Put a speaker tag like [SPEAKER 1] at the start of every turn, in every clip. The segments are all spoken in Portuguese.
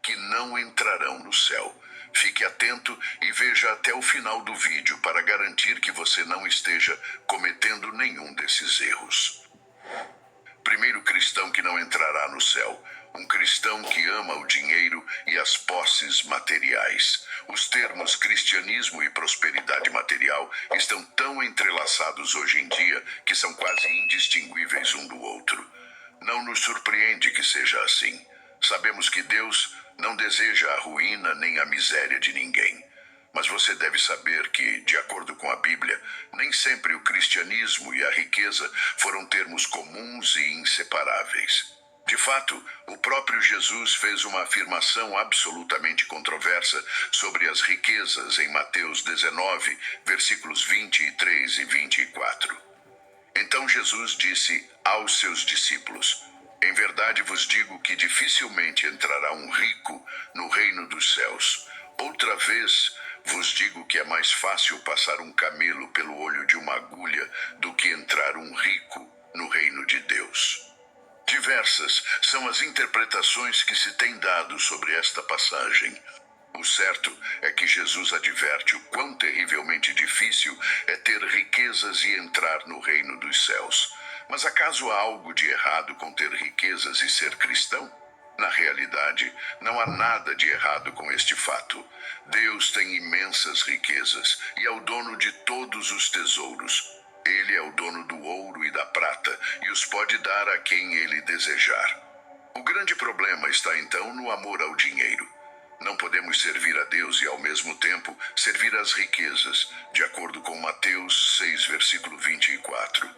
[SPEAKER 1] que não entrarão no céu. Fique atento e veja até o final do vídeo para garantir que você não esteja cometendo nenhum desses erros. Primeiro cristão que não entrará no céu: um cristão que ama o dinheiro e as posses materiais. Os termos cristianismo e prosperidade material estão tão entrelaçados hoje em dia que são quase indistinguíveis um do outro. Não nos surpreende que seja assim. Sabemos que Deus não deseja a ruína nem a miséria de ninguém. Mas você deve saber que, de acordo com a Bíblia, nem sempre o cristianismo e a riqueza foram termos comuns e inseparáveis. De fato, o próprio Jesus fez uma afirmação absolutamente controversa sobre as riquezas em Mateus 19, versículos 23 e 24. Então Jesus disse aos seus discípulos: em verdade vos digo que dificilmente entrará um rico no reino dos céus. Outra vez vos digo que é mais fácil passar um camelo pelo olho de uma agulha do que entrar um rico no reino de Deus. Diversas são as interpretações que se têm dado sobre esta passagem. O certo é que Jesus adverte o quão terrivelmente difícil é ter riquezas e entrar no reino dos céus. Mas acaso há algo de errado com ter riquezas e ser cristão? Na realidade, não há nada de errado com este fato. Deus tem imensas riquezas e é o dono de todos os tesouros. Ele é o dono do ouro e da prata e os pode dar a quem ele desejar. O grande problema está então no amor ao dinheiro. Não podemos servir a Deus e ao mesmo tempo servir às riquezas, de acordo com Mateus 6, versículo 24.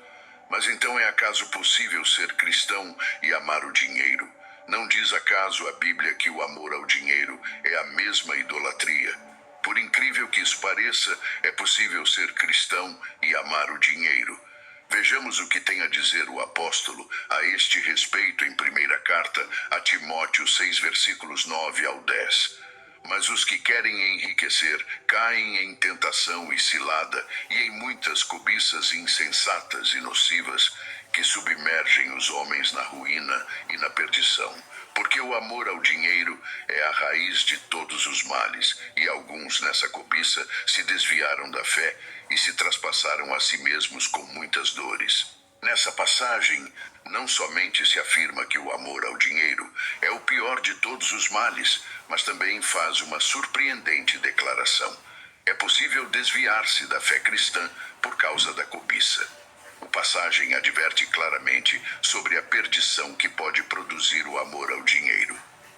[SPEAKER 1] Mas então é acaso possível ser cristão e amar o dinheiro? Não diz acaso a Bíblia que o amor ao dinheiro é a mesma idolatria? Por incrível que isso pareça, é possível ser cristão e amar o dinheiro. Vejamos o que tem a dizer o apóstolo a este respeito em primeira carta a Timóteo 6, versículos 9 ao 10. Mas os que querem enriquecer caem em tentação e cilada e em muitas cobiças insensatas e nocivas que submergem os homens na ruína e na perdição. Porque o amor ao dinheiro é a raiz de todos os males, e alguns nessa cobiça se desviaram da fé e se traspassaram a si mesmos com muitas dores. Nessa passagem, não somente se afirma que o amor ao dinheiro é o pior de todos os males, mas também faz uma surpreendente declaração: é possível desviar-se da fé cristã por causa da cobiça. A passagem adverte claramente sobre a perdição que pode produzir o amor ao dinheiro.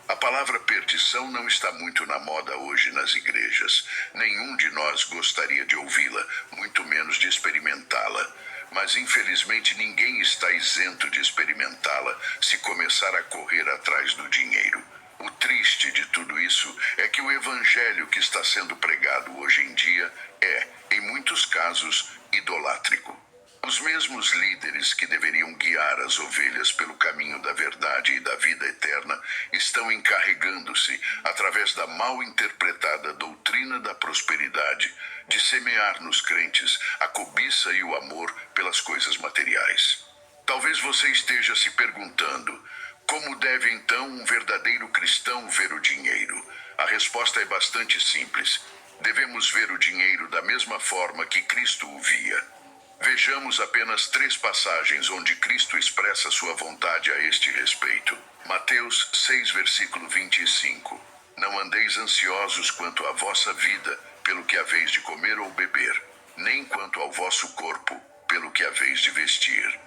[SPEAKER 1] A palavra perdição não está muito na moda hoje nas igrejas. Nenhum de nós gostaria de ouvi-la, muito menos de experimentá-la. Mas infelizmente ninguém está isento de experimentá-la se começar a correr atrás do dinheiro. O triste de tudo isso é que o evangelho que está sendo pregado hoje em dia é, em muitos casos, idolátrico. Os mesmos líderes que deveriam guiar as ovelhas pelo caminho da verdade e da vida eterna estão encarregando-se, através da mal interpretada doutrina da prosperidade, de semear nos crentes a cobiça e o amor pelas coisas materiais. Talvez você esteja se perguntando: como deve então um verdadeiro cristão ver o dinheiro? A resposta é bastante simples. Devemos ver o dinheiro da mesma forma que Cristo o via. Vejamos apenas 3 passagens onde Cristo expressa sua vontade a este respeito. Mateus 6, versículo 25. Não andeis ansiosos quanto à vossa vida, pelo que haveis de comer ou beber, nem quanto ao vosso corpo, pelo que haveis de vestir.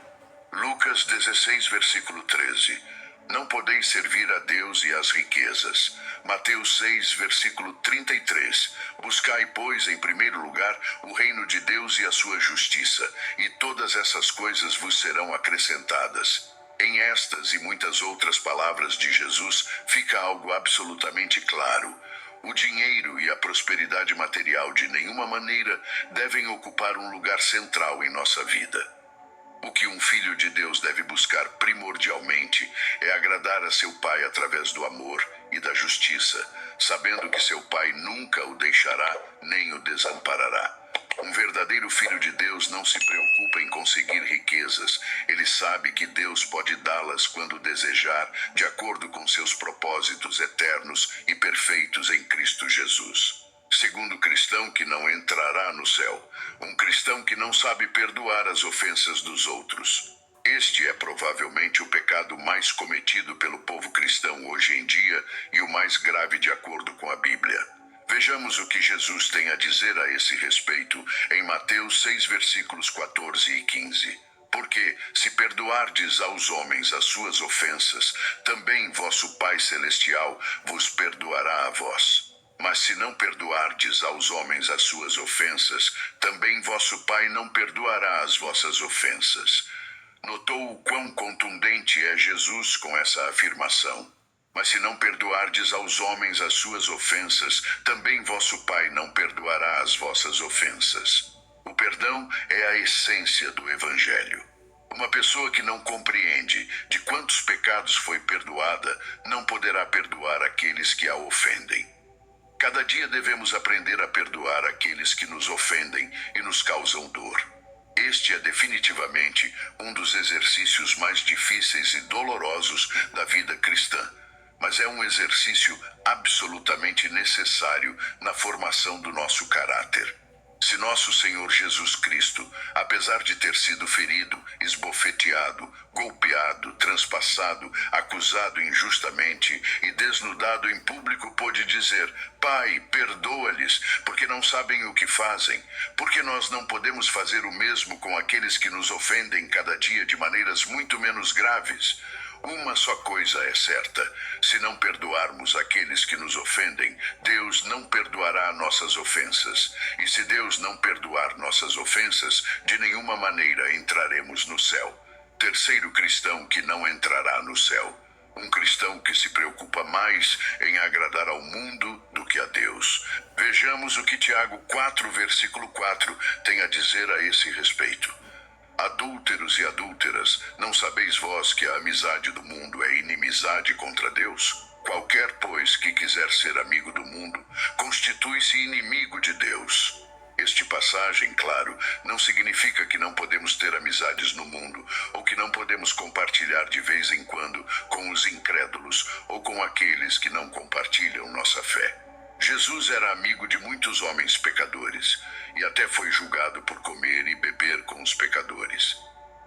[SPEAKER 1] Lucas 16, versículo 13. Não podeis servir a Deus e às riquezas. Mateus 6, versículo 33. Buscai, pois, em primeiro lugar, o reino de Deus e a sua justiça, e todas essas coisas vos serão acrescentadas. Em estas e muitas outras palavras de Jesus, fica algo absolutamente claro. O dinheiro e a prosperidade material de nenhuma maneira devem ocupar um lugar central em nossa vida. O que um filho de Deus deve buscar primordialmente é agradar a seu pai através do amor e da justiça, sabendo que seu pai nunca o deixará nem o desamparará. Um verdadeiro filho de Deus não se preocupa em conseguir riquezas. Ele sabe que Deus pode dá-las quando desejar, de acordo com seus propósitos eternos e perfeitos em Cristo Jesus. Segundo cristão que não entrará no céu, um cristão que não sabe perdoar as ofensas dos outros. Este é provavelmente o pecado mais cometido pelo povo cristão hoje em dia e o mais grave de acordo com a Bíblia. Vejamos o que Jesus tem a dizer a esse respeito em Mateus 6, versículos 14 e 15. Porque, se perdoardes aos homens as suas ofensas, também vosso Pai Celestial vos perdoará a vós. Mas se não perdoardes aos homens as suas ofensas, também vosso Pai não perdoará as vossas ofensas. Notou o quão contundente é Jesus com essa afirmação? Mas se não perdoardes aos homens as suas ofensas, também vosso Pai não perdoará as vossas ofensas. O perdão é a essência do Evangelho. Uma pessoa que não compreende de quantos pecados foi perdoada, não poderá perdoar aqueles que a ofendem. Cada dia devemos aprender a perdoar aqueles que nos ofendem e nos causam dor. Este é definitivamente um dos exercícios mais difíceis e dolorosos da vida cristã. Mas é um exercício absolutamente necessário na formação do nosso caráter. Se nosso Senhor Jesus Cristo, apesar de ter sido ferido, esbofeteado, golpeado, transpassado, acusado injustamente e desnudado em público, pôde dizer: Pai, perdoa-lhes, porque não sabem o que fazem, porque nós não podemos fazer o mesmo com aqueles que nos ofendem cada dia de maneiras muito menos graves. Uma só coisa é certa: se não perdoarmos aqueles que nos ofendem, Deus não perdoará nossas ofensas. E se Deus não perdoar nossas ofensas, de nenhuma maneira entraremos no céu. Terceiro cristão que não entrará no céu: um cristão que se preocupa mais em agradar ao mundo do que a Deus. Vejamos o que Tiago 4, versículo 4 tem a dizer a esse respeito. Adúlteros e adúlteras, não sabeis vós que a amizade do mundo é inimizade contra Deus? Qualquer, pois, que quiser ser amigo do mundo, constitui-se inimigo de Deus. Este passagem, claro, não significa que não podemos ter amizades no mundo, ou que não podemos compartilhar de vez em quando com os incrédulos, ou com aqueles que não compartilham nossa fé. Jesus era amigo de muitos homens pecadores, e até foi julgado por comer e beber com os pecadores.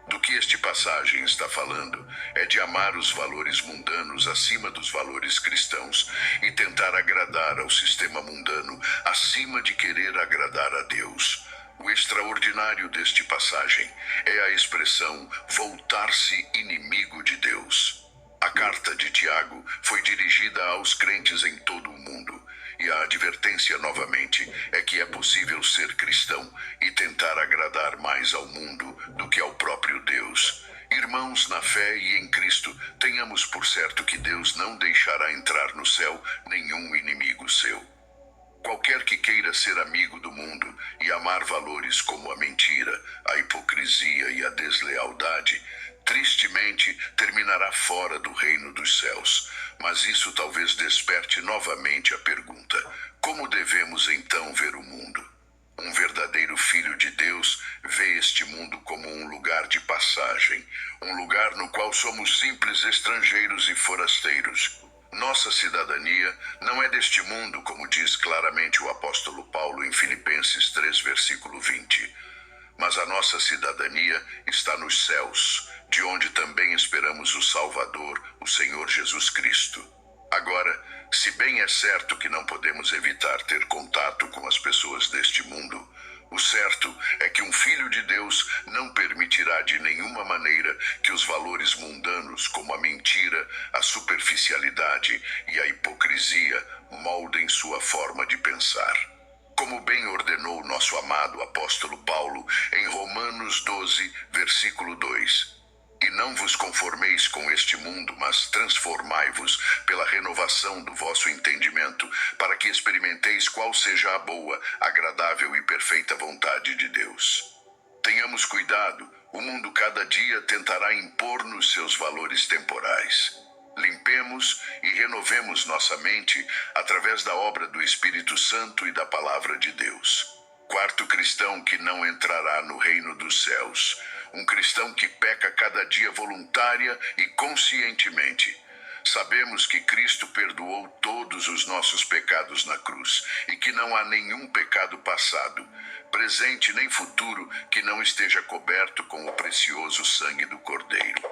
[SPEAKER 1] Do que este passagem está falando é de amar os valores mundanos acima dos valores cristãos e tentar agradar ao sistema mundano acima de querer agradar a Deus. O extraordinário deste passagem é a expressão voltar-se inimigo de Deus. A carta de Tiago foi dirigida aos crentes em todo o mundo, e a advertência novamente é que é possível ser cristão e tentar agradar mais ao mundo do que ao próprio Deus. Irmãos na fé e em Cristo, tenhamos por certo que Deus não deixará entrar no céu nenhum inimigo seu. Qualquer que queira ser amigo do mundo e amar valores como a mentira, a hipocrisia e a deslealdade, tristemente terminará fora do reino dos céus. Mas isso talvez desperte novamente a pergunta: como devemos então ver o mundo? Um verdadeiro filho de Deus vê este mundo como um lugar de passagem, um lugar no qual somos simples estrangeiros e forasteiros. Nossa cidadania não é deste mundo, como diz claramente o apóstolo Paulo em Filipenses 3, versículo 20. Mas a nossa cidadania está nos céus, de onde também esperamos o Salvador, o Senhor Jesus Cristo. Agora, se bem é certo que não podemos evitar ter contato com as pessoas deste mundo, o certo é que um filho de Deus não permitirá de nenhuma maneira que os valores mundanos, como a mentira, a superficialidade e a hipocrisia, moldem sua forma de pensar. Como bem ordenou nosso amado apóstolo Paulo em Romanos 12, versículo 2. E não vos conformeis com este mundo, mas transformai-vos pela renovação do vosso entendimento, para que experimenteis qual seja a boa, agradável e perfeita vontade de Deus. Tenhamos cuidado, o mundo cada dia tentará impor-nos seus valores temporais. Limpemos e renovemos nossa mente através da obra do Espírito Santo e da Palavra de Deus. Quarto cristão que não entrará no reino dos céus. Um cristão que peca cada dia voluntária e conscientemente. Sabemos que Cristo perdoou todos os nossos pecados na cruz e que não há nenhum pecado passado, presente nem futuro que não esteja coberto com o precioso sangue do Cordeiro.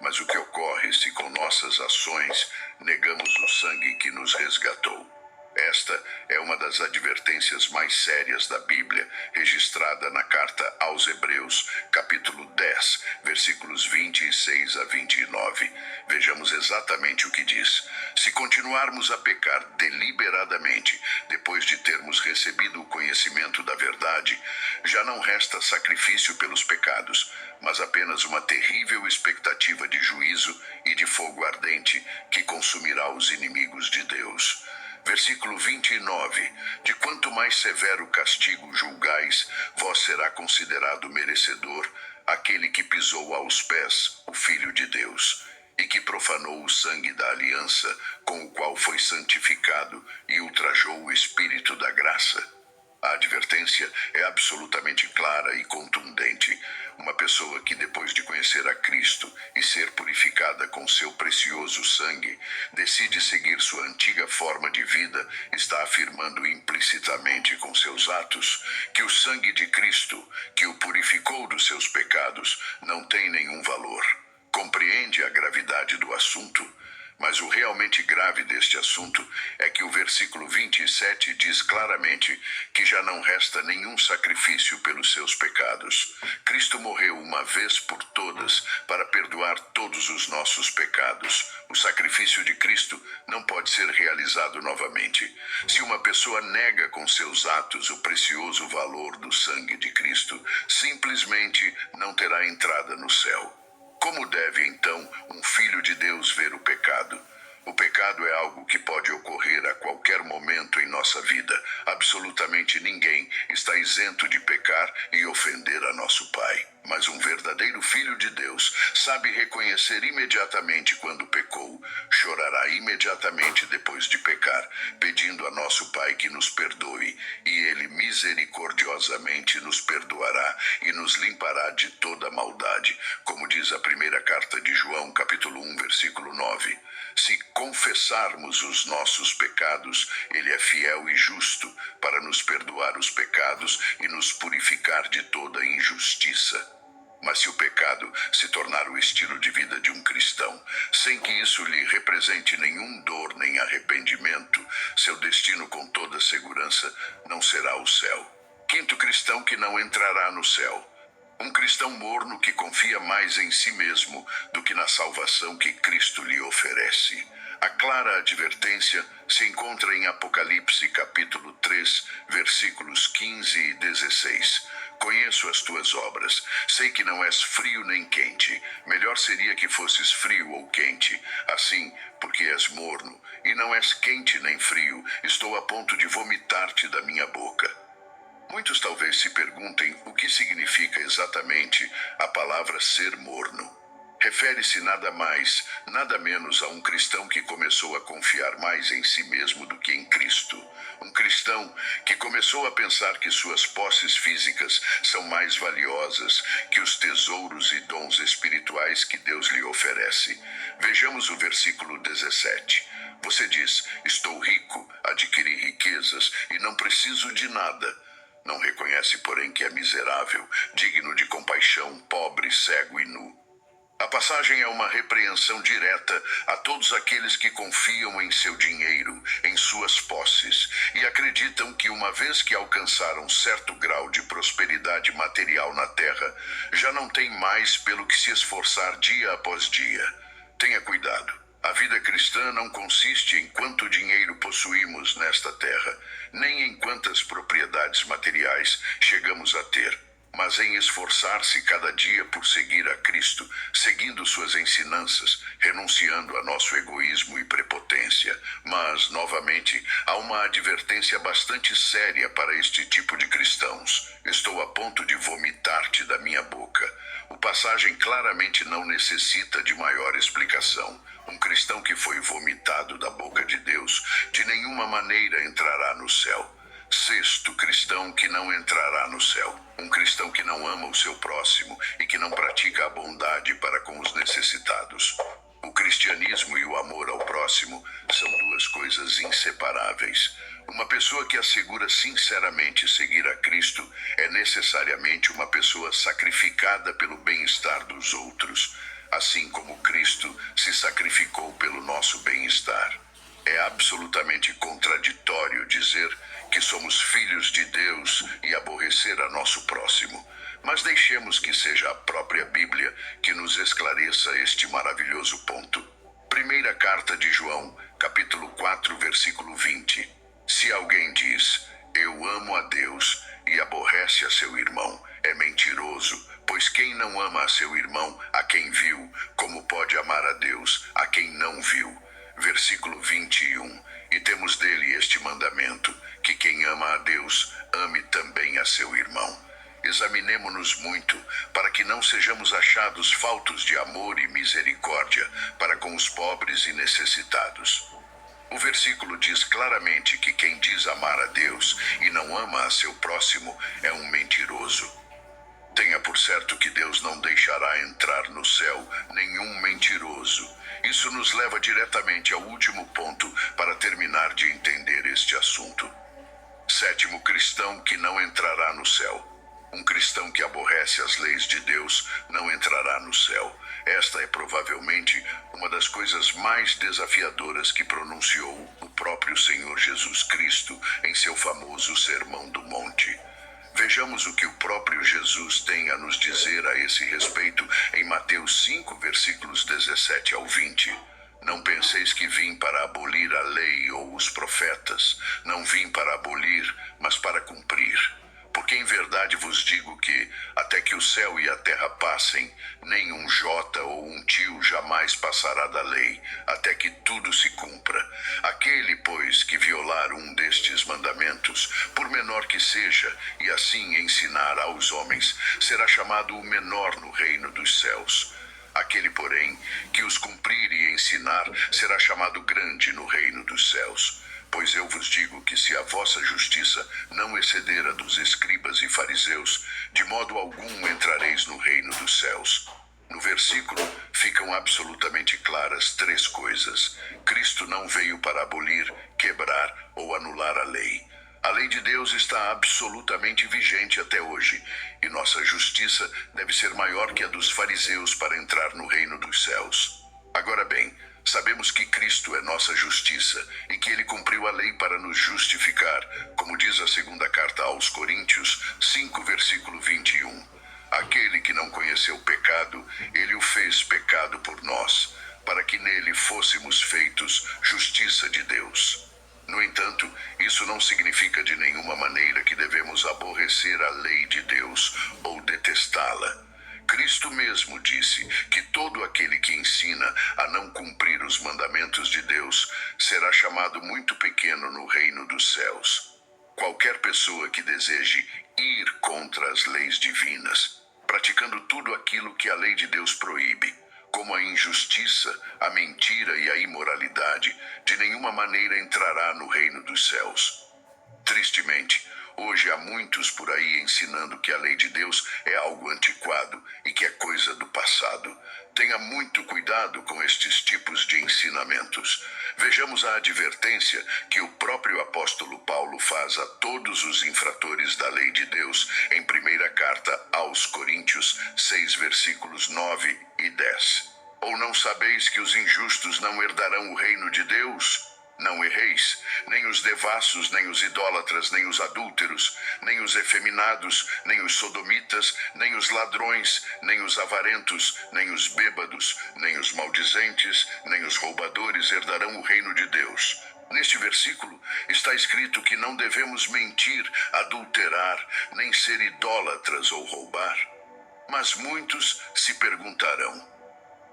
[SPEAKER 1] Mas o que ocorre se com nossas ações negamos o sangue que nos resgatou? Esta é uma das advertências mais sérias da Bíblia, registrada na carta aos Hebreus, capítulo 10, versículos 26 a 29. Vejamos exatamente o que diz. Se continuarmos a pecar deliberadamente, depois de termos recebido o conhecimento da verdade, já não resta sacrifício pelos pecados, mas apenas uma terrível expectativa de juízo e de fogo ardente que consumirá os inimigos de Deus. Versículo 29. De quanto mais severo castigo julgais, vós será considerado merecedor aquele que pisou aos pés o Filho de Deus, e que profanou o sangue da aliança, com o qual foi santificado e ultrajou o Espírito da graça. A advertência é absolutamente clara e contundente. Uma pessoa que, depois de conhecer a Cristo e ser purificada com seu precioso sangue, decide seguir sua antiga forma de vida, está afirmando implicitamente com seus atos que o sangue de Cristo, que o purificou dos seus pecados, não tem nenhum valor. Compreende a gravidade do assunto? Mas o realmente grave deste assunto é que o versículo 27 diz claramente que já não resta nenhum sacrifício pelos seus pecados. Cristo morreu uma vez por todas para perdoar todos os nossos pecados. O sacrifício de Cristo não pode ser realizado novamente. Se uma pessoa nega com seus atos o precioso valor do sangue de Cristo, simplesmente não terá entrada no céu. Como deve, então, um filho de Deus ver o pecado? O pecado é algo que pode ocorrer a qualquer momento em nossa vida. Absolutamente ninguém está isento de pecar e ofender a nosso Pai. Mas um verdadeiro filho de Deus sabe reconhecer imediatamente quando pecou, chorará imediatamente depois de pecar, pedindo a nosso Pai que nos perdoe, e Ele misericordiosamente nos perdoará e nos limpará de toda maldade, como diz a primeira carta de João, capítulo 1, versículo 9. Se confessarmos os nossos pecados, Ele é fiel e justo para nos perdoar os pecados e nos purificar de toda injustiça. Mas se o pecado se tornar o estilo de vida de um cristão, sem que isso lhe represente nenhum dor nem arrependimento, seu destino com toda segurança não será o céu. Quinto cristão que não entrará no céu. Um cristão morno que confia mais em si mesmo do que na salvação que Cristo lhe oferece. A clara advertência se encontra em Apocalipse capítulo 3, versículos 15 e 16. Conheço as tuas obras, sei que não és frio nem quente. Melhor seria que fosses frio ou quente. Assim, porque és morno, e não és quente nem frio, estou a ponto de vomitar-te da minha boca. Muitos talvez se perguntem o que significa exatamente a palavra ser morno. Refere-se nada mais, nada menos a um cristão que começou a confiar mais em si mesmo do que em Cristo. Um cristão que começou a pensar que suas posses físicas são mais valiosas que os tesouros e dons espirituais que Deus lhe oferece. Vejamos o versículo 17. Você diz: estou rico, adquiri riquezas e não preciso de nada. Não reconhece, porém, que é miserável, digno de compaixão, pobre, cego e nu. A passagem é uma repreensão direta a todos aqueles que confiam em seu dinheiro, em suas posses, e acreditam que uma vez que alcançaram certo grau de prosperidade material na terra, já não tem mais pelo que se esforçar dia após dia. Tenha cuidado. A vida cristã não consiste em quanto dinheiro possuímos nesta terra, nem em quantas propriedades materiais chegamos a ter, mas em esforçar-se cada dia por seguir a Cristo, seguindo suas ensinanças, renunciando a nosso egoísmo e prepotência. Mas, novamente, há uma advertência bastante séria para este tipo de cristãos. Estou a ponto de vomitar-te da minha boca. A passagem claramente não necessita de maior explicação. Um cristão que foi vomitado da boca de Deus de nenhuma maneira entrará no céu. Sexto cristão que não entrará no céu. Um cristão que não ama o seu próximo e que não pratica a bondade para com os necessitados. O cristianismo e o amor ao próximo são duas coisas inseparáveis. Uma pessoa que assegura sinceramente seguir a Cristo é necessariamente uma pessoa sacrificada pelo bem-estar dos outros, assim como Cristo se sacrificou pelo nosso bem-estar. É absolutamente contraditório dizer que somos filhos de Deus e aborrecer a nosso próximo. Mas deixemos que seja a própria Bíblia que nos esclareça este maravilhoso ponto. Primeira carta de João, capítulo 4, versículo 20. Se alguém diz, eu amo a Deus e aborrece a seu irmão, é mentiroso, pois quem não ama a seu irmão, a quem viu, como pode amar a Deus, a quem não viu? Versículo 21. E temos dele este mandamento, que quem ama a Deus, ame também a seu irmão. Examinemo-nos muito, para que não sejamos achados faltos de amor e misericórdia para com os pobres e necessitados. O versículo diz claramente que quem diz amar a Deus e não ama a seu próximo é um mentiroso. Tenha por certo que Deus não deixará entrar no céu nenhum mentiroso. Isso nos leva diretamente ao último ponto para terminar de entender este assunto. Sétimo cristão que não entrará no céu. Um cristão que aborrece as leis de Deus não entrará no céu. Esta é provavelmente uma das coisas mais desafiadoras que pronunciou o próprio Senhor Jesus Cristo em seu famoso Sermão do Monte. Vejamos o que o próprio Jesus tem a nos dizer a esse respeito em Mateus 5, versículos 17 ao 20. Não penseis que vim para abolir a lei ou os profetas. Não vim para abolir, mas para cumprir. Porque em verdade vos digo que, até que o céu e a terra passem, nem um jota ou um tio jamais passará da lei, até que tudo se cumpra. Aquele, pois, que violar um destes mandamentos, por menor que seja, e assim ensinar aos homens, será chamado o menor no reino dos céus. Aquele, porém, que os cumprir e ensinar, será chamado grande no reino dos céus. Pois eu vos digo que se a vossa justiça não exceder a dos escribas e fariseus, de modo algum entrareis no reino dos céus. No versículo ficam absolutamente claras três coisas. Cristo não veio para abolir, quebrar ou anular a lei. A lei de Deus está absolutamente vigente até hoje, e nossa justiça deve ser maior que a dos fariseus para entrar no reino dos céus. Agora bem, sabemos que Cristo é nossa justiça e que ele cumpriu a lei para nos justificar, como diz a segunda carta aos Coríntios 5, versículo 21. Aquele que não conheceu o pecado, ele o fez pecado por nós, para que nele fôssemos feitos justiça de Deus. No entanto, isso não significa de nenhuma maneira que devemos aborrecer a lei de Deus ou detestá-la. Cristo mesmo disse que todo aquele que ensina a não cumprir os mandamentos de Deus será chamado muito pequeno no reino dos céus. Qualquer pessoa que deseje ir contra as leis divinas, praticando tudo aquilo que a lei de Deus proíbe, como a injustiça, a mentira e a imoralidade, de nenhuma maneira entrará no reino dos céus. Tristemente, hoje há muitos por aí ensinando que a lei de Deus é algo antiquado e que é coisa do passado. Tenha muito cuidado com estes tipos de ensinamentos. Vejamos a advertência que o próprio apóstolo Paulo faz a todos os infratores da lei de Deus em primeira carta aos Coríntios 6, versículos 9 e 10. Ou não sabeis que os injustos não herdarão o reino de Deus? Não erreis, nem os devassos, nem os idólatras, nem os adúlteros, nem os efeminados, nem os sodomitas, nem os ladrões, nem os avarentos, nem os bêbados, nem os maldizentes, nem os roubadores herdarão o reino de Deus. Neste versículo está escrito que não devemos mentir, adulterar, nem ser idólatras ou roubar. Mas muitos se perguntarão: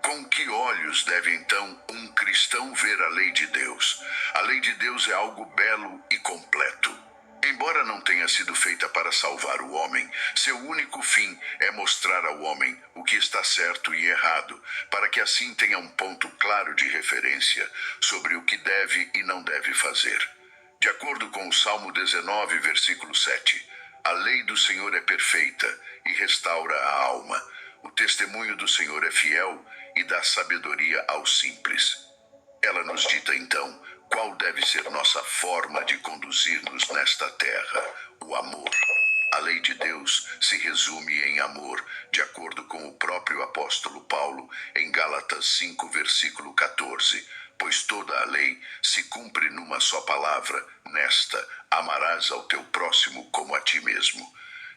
[SPEAKER 1] com que olhos deve então um cristão ver a lei de Deus? A lei de Deus é algo belo e completo. Embora não tenha sido feita para salvar o homem, seu único fim é mostrar ao homem o que está certo e errado, para que assim tenha um ponto claro de referência sobre o que deve e não deve fazer. De acordo com o Salmo 19, versículo 7, a lei do Senhor é perfeita e restaura a alma. O testemunho do Senhor é fiel e dá sabedoria aos simples. Ela nos dita então qual deve ser nossa forma de conduzir-nos nesta terra: o amor. A lei de Deus se resume em amor, de acordo com o próprio apóstolo Paulo, em Gálatas 5, versículo 14. Pois toda a lei se cumpre numa só palavra, nesta: amarás ao teu próximo como a ti mesmo.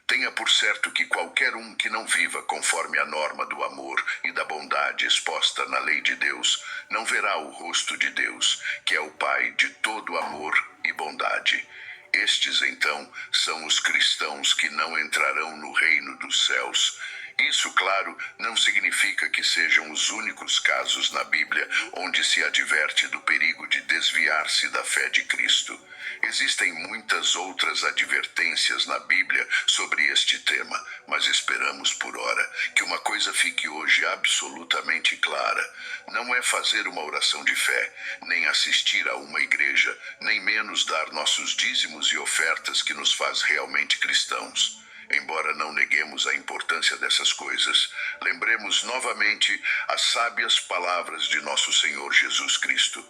[SPEAKER 1] Tenha por certo que qualquer um que não viva conforme a norma do amor e da bondade exposta na lei de Deus, não verá o rosto de Deus, que é o Pai de todo amor e bondade. Estes, então, são os cristãos que não entrarão no reino dos céus. Isso, claro, não significa que sejam os únicos casos na Bíblia onde se adverte do perigo de desviar-se da fé de Cristo. Existem muitas outras advertências na Bíblia sobre este tema, mas esperamos por ora que uma coisa fique hoje absolutamente clara: não é fazer uma oração de fé, nem assistir a uma igreja, nem menos dar nossos dízimos e ofertas que nos faz realmente cristãos. Embora não neguemos a importância dessas coisas, lembremos novamente as sábias palavras de nosso Senhor Jesus Cristo.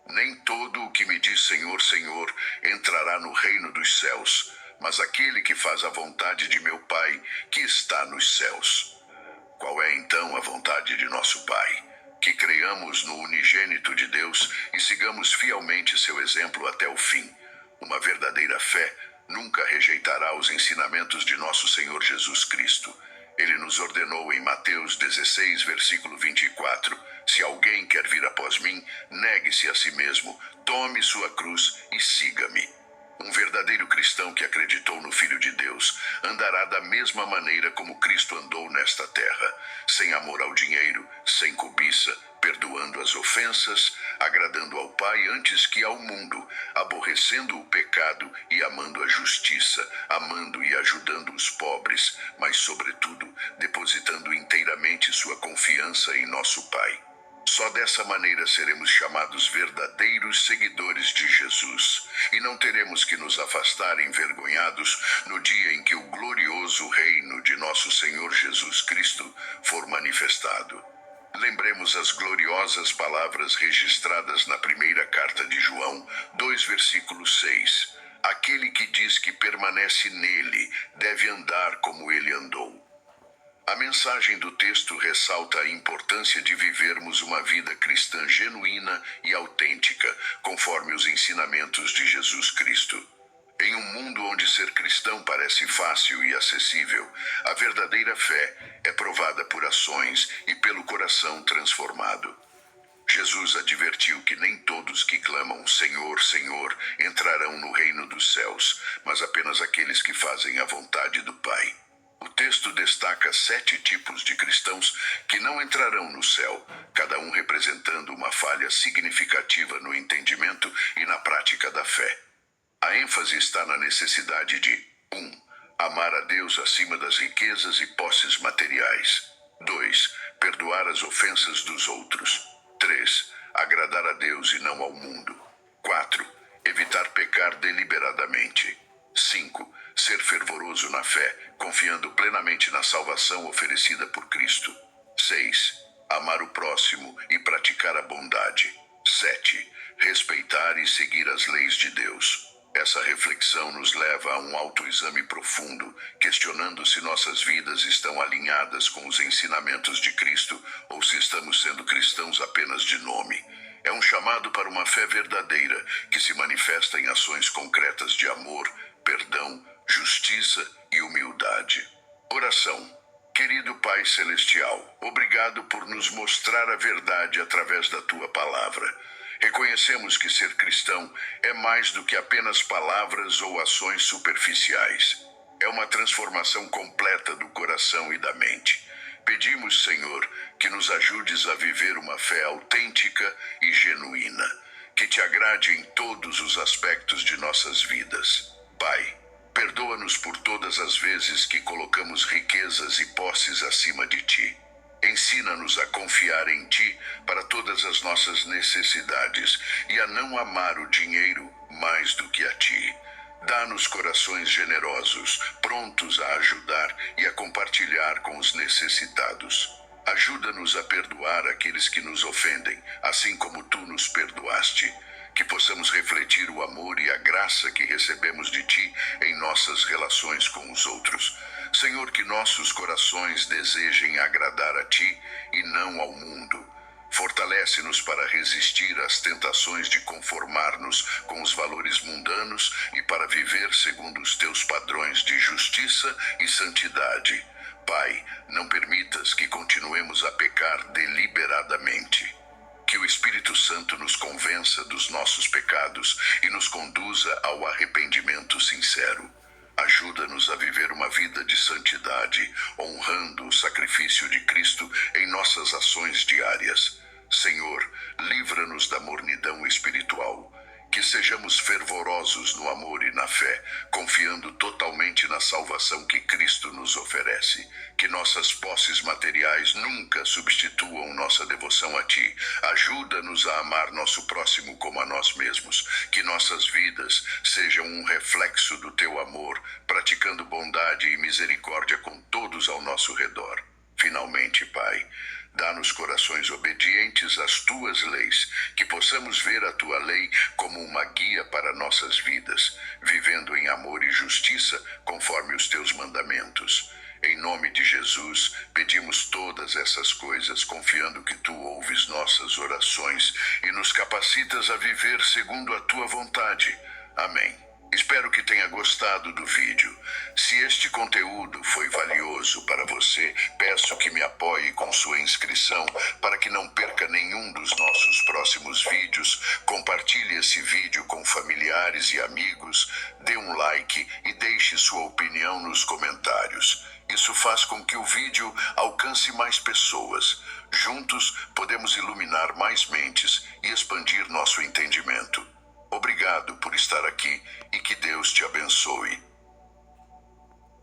[SPEAKER 1] Nem todo o que me diz Senhor, Senhor, entrará no reino dos céus, mas aquele que faz a vontade de meu Pai, que está nos céus. Qual é então a vontade de nosso Pai? Que creiamos no unigênito de Deus e sigamos fielmente seu exemplo até o fim. Uma verdadeira fé nunca rejeitará os ensinamentos de nosso Senhor Jesus Cristo. Ele nos ordenou em Mateus 16, versículo 24, se alguém quer vir após mim, negue-se a si mesmo, tome sua cruz e siga-me. Um verdadeiro cristão que acreditou no Filho de Deus andará da mesma maneira como Cristo andou nesta terra, sem amor ao dinheiro, sem cobiça, perdoando as ofensas, agradando ao Pai antes que ao mundo, aborrecendo o pecado e amando a justiça, amando e ajudando os pobres, mas, sobretudo, depositando inteiramente sua confiança em nosso Pai. Só dessa maneira seremos chamados verdadeiros seguidores de Jesus, e não teremos que nos afastar envergonhados no dia em que o glorioso reino de nosso Senhor Jesus Cristo for manifestado. Lembremos as gloriosas palavras registradas na primeira carta de João, 2 versículos 6. Aquele que diz que permanece nele deve andar como ele andou. A mensagem do texto ressalta a importância de vivermos uma vida cristã genuína e autêntica, conforme os ensinamentos de Jesus Cristo. Em um mundo onde ser cristão parece fácil e acessível, a verdadeira fé é provada por ações e pelo coração transformado. Jesus advertiu que nem todos que clamam Senhor, Senhor entrarão no reino dos céus, mas apenas aqueles que fazem a vontade do Pai. O texto destaca 7 tipos de cristãos que não entrarão no céu, cada um representando uma falha significativa no entendimento e na prática da fé. A ênfase está na necessidade de 1. Amar a Deus acima das riquezas e posses materiais. 2. Perdoar as ofensas dos outros. 3. Agradar a Deus e não ao mundo. 4. Evitar pecar deliberadamente. 5. Ser fervoroso na fé, confiando plenamente na salvação oferecida por Cristo. 6. Amar o próximo e praticar a bondade. 7. Respeitar e seguir as leis de Deus. Essa reflexão nos leva a um autoexame profundo, questionando se nossas vidas estão alinhadas com os ensinamentos de Cristo ou se estamos sendo cristãos apenas de nome. É um chamado para uma fé verdadeira, que se manifesta em ações concretas de amor, perdão, justiça e humildade. Oração. Querido Pai Celestial, obrigado por nos mostrar a verdade através da Tua palavra. Reconhecemos que ser cristão é mais do que apenas palavras ou ações superficiais. É uma transformação completa do coração e da mente. Pedimos, Senhor, que nos ajudes a viver uma fé autêntica e genuína, que te agrade em todos os aspectos de nossas vidas. Pai, perdoa-nos por todas as vezes que colocamos riquezas e posses acima de Ti. Ensina-nos a confiar em Ti para todas as nossas necessidades e a não amar o dinheiro mais do Dá-nos corações generosos, prontos a ajudar e a compartilhar com os necessitados. Ajuda-nos a perdoar aqueles que nos ofendem, assim como tu nos perdoaste. Que possamos refletir o amor e a graça que recebemos de ti em nossas relações com os outros. Senhor, que nossos corações desejem agradar a ti e não ao mundo. Fortalece-nos para resistir às tentações de conformar-nos com os valores mundanos e para viver segundo os teus padrões de justiça e santidade. Pai, não permitas que continuemos a pecar deliberadamente. Que o Espírito Santo nos convença dos nossos pecados e nos conduza ao arrependimento sincero. Ajuda-nos a viver uma vida de santidade, honrando o sacrifício de Cristo em nossas ações diárias. Senhor, livra-nos da mornidão espiritual. Que sejamos fervorosos no amor e na fé, confiando totalmente na salvação que Cristo nos oferece. Que nossas posses materiais nunca substituam nossa devoção a Ti. Ajuda-nos a amar nosso próximo como a nós mesmos. Que nossas vidas sejam um reflexo do Teu amor, praticando bondade e misericórdia com todos ao nosso redor. Finalmente, Pai, dá-nos corações obedientes às tuas leis, que possamos ver a tua lei como uma guia para nossas vidas, vivendo em amor e justiça conforme os teus mandamentos. Em nome de Jesus, pedimos todas essas coisas, confiando que tu ouves nossas orações e nos capacitas a viver segundo a tua vontade. Amém. Espero que tenha gostado do vídeo. Se este conteúdo foi valioso para você, peço que me apoie com sua inscrição para que não perca nenhum dos nossos próximos vídeos. Compartilhe esse vídeo com familiares e amigos, dê um like e deixe sua opinião nos comentários. Isso faz com que o vídeo alcance mais pessoas. Juntos, podemos iluminar mais mentes e expandir nosso entendimento. Obrigado por estar aqui e que Deus te abençoe.